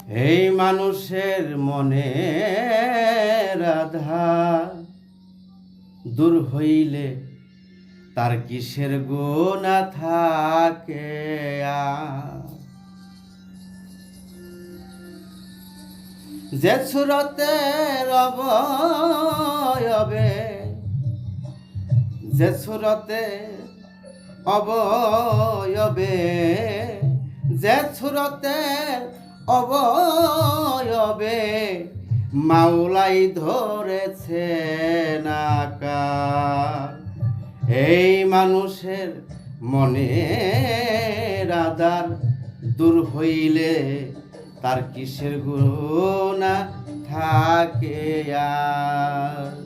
এই মানুষের মনে আধার দূর হইলে তার কিসের গুণা থাকে যে সুরতের অবয়বে যে সুরতে অবয়বে যে সুরতের অবয়বে মাওলাই ধরেছে নাকা এই মানুষের মনে আধার দূর হইলে তার কিসের গুণা থাকে আর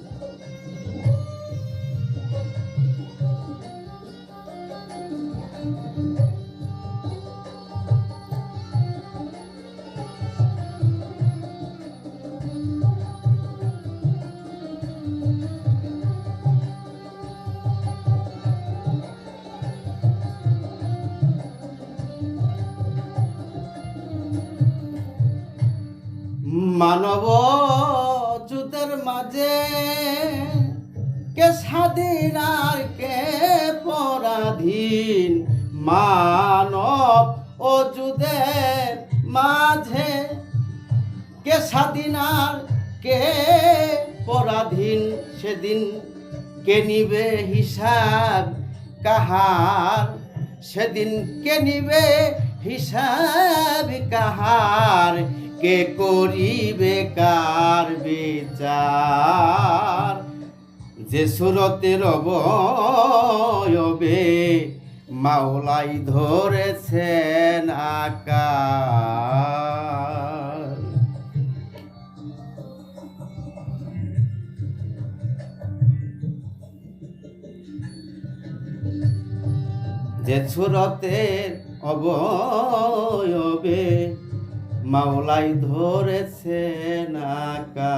মানব জুতের মাঝে কে স্বাধীন আর কে পরাধীন মানব ও যুদের মাঝে কে স্বাধীন আর কে পরাধীন সেদিন কে নিবে হিসাব কাহার সেদিন কে নিবে হিসাব কাহার কে করিবে কার বিচার যে সুরতের অবয়বে মাওলাই ধরেছেন আকার যে সুরতের অবয়বে মাওলাই ধরেছে নাকা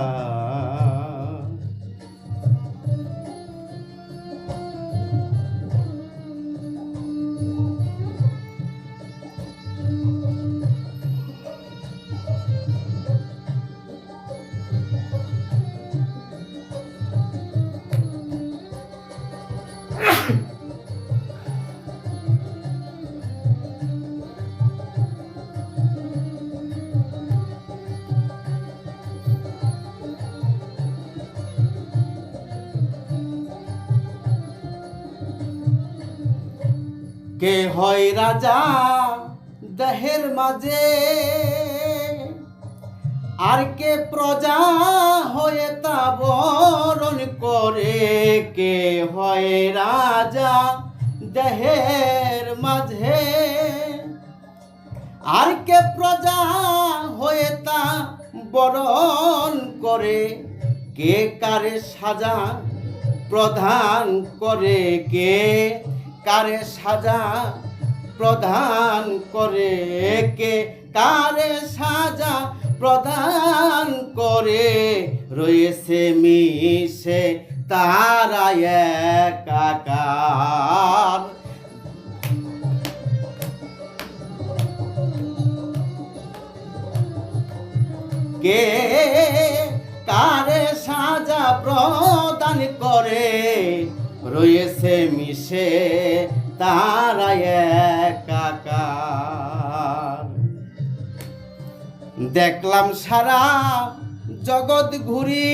কে হয় রাজা দেহের মাঝে আর কে প্রজা হয়ে তা বরণ করে কে হয় রাজা দেহের মাঝে আর কে প্রজা হয়ে তা বরণ করে কে কারে সাজা প্রদান করে কে কারে সাজা প্রদান করে কে কারে সাজা প্রদান করে রয়েছে মিশে তারা একাকার কে কারে সাজা প্রদান করে রয়েছে মিশে তারা একাকার দেখলাম সারা জগৎ ঘুরি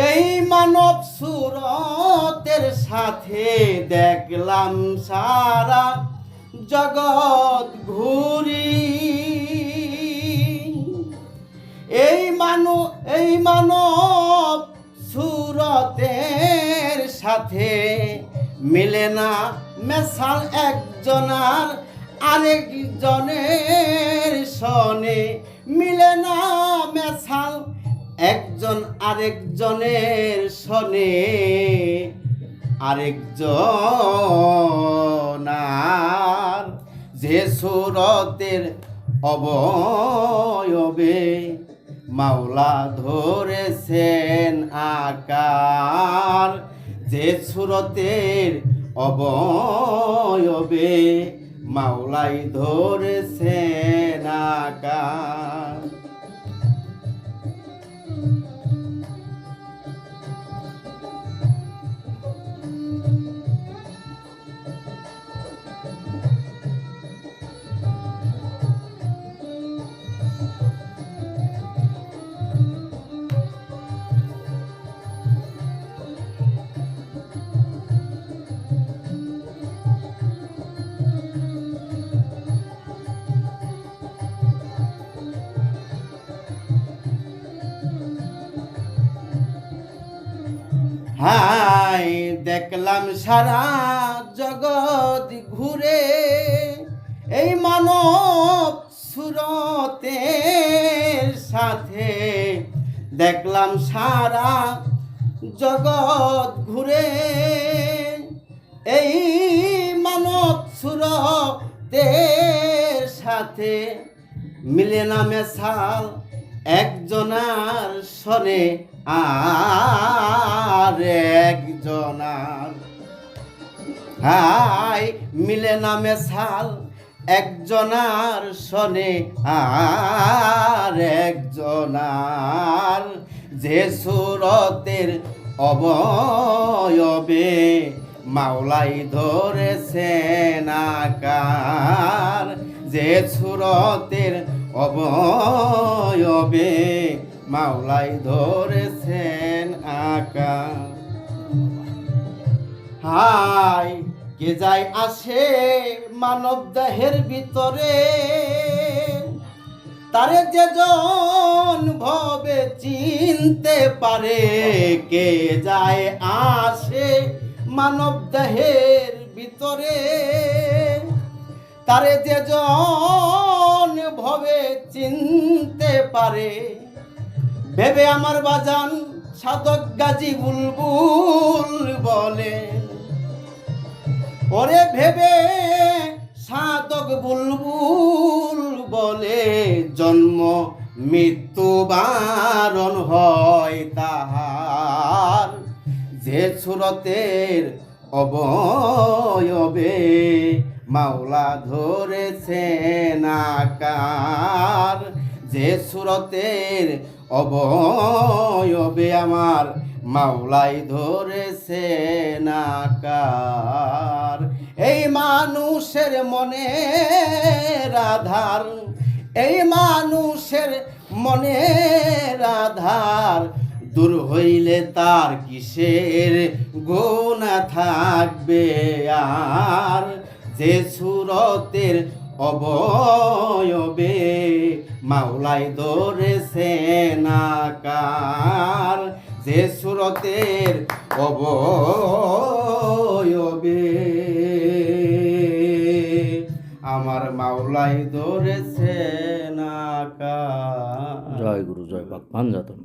এই মানব সুরতের সাথে দেখলাম সারা জগৎ ঘুরি এই মানব সুরতের সাথে মিলে না মেশাল একজনার আরেকজনের সনে মিলে না মেশাল একজন আরেকজনের সনে আরেকজনার যে সুরতের অবয়বে মাওলা ধরেছেন আকার যে সুরতের অবয়বে মাওলাই ধরেছেন আকার। হাই দেখলাম সারা জগৎ ঘুরে, এই মানব সুরতের সাথে দেখলাম সারা জগৎ ঘুরে, এই মানব সুরতের সাথে মিলে না মেশাল একজনার সনে আর একজনার। হাই মিলে না মেশাল একজনার সনে আর একজনার, যে সুরতের অবয়বে মাওলাই ধরেছেন আকার, যে সুরতের অবয়বে মাওলাই ধরেছেন আকার। হাই কে যায় আসে মানব দেহের ভিতরে, তারে যেজন ভবে চিনতে পারে। কে যায় আসে মানব দেহের ভিতরে, তারে যেজন ভবে চিনতে পারে। ভেবে আমার বাজান সাধক গাজী বুলবুল বলে, ওরে ভেবে সাধক বুলবুল বলে, জন্ম মৃত্যু বারণ হয় তাহার, যে সুরতের অবয়বে মাওলা ধরেছেন আকার, যে সুরতের অবয়বে আমার মাওলাই ধরেছেন আকার। এই মানুষের মনের আধার, এই মানুষের মনের আধার, দূর হইলে তার কিসের গুনাহ থাকবে আর, যে সুরতের অবয়বে মাওলাই ধরেছেন আকার, যে সুরতের অবয়বে আমার মাওলাই ধরেছেন আকার। জয় গুরু, জয় পাক পাঞ্জাতন।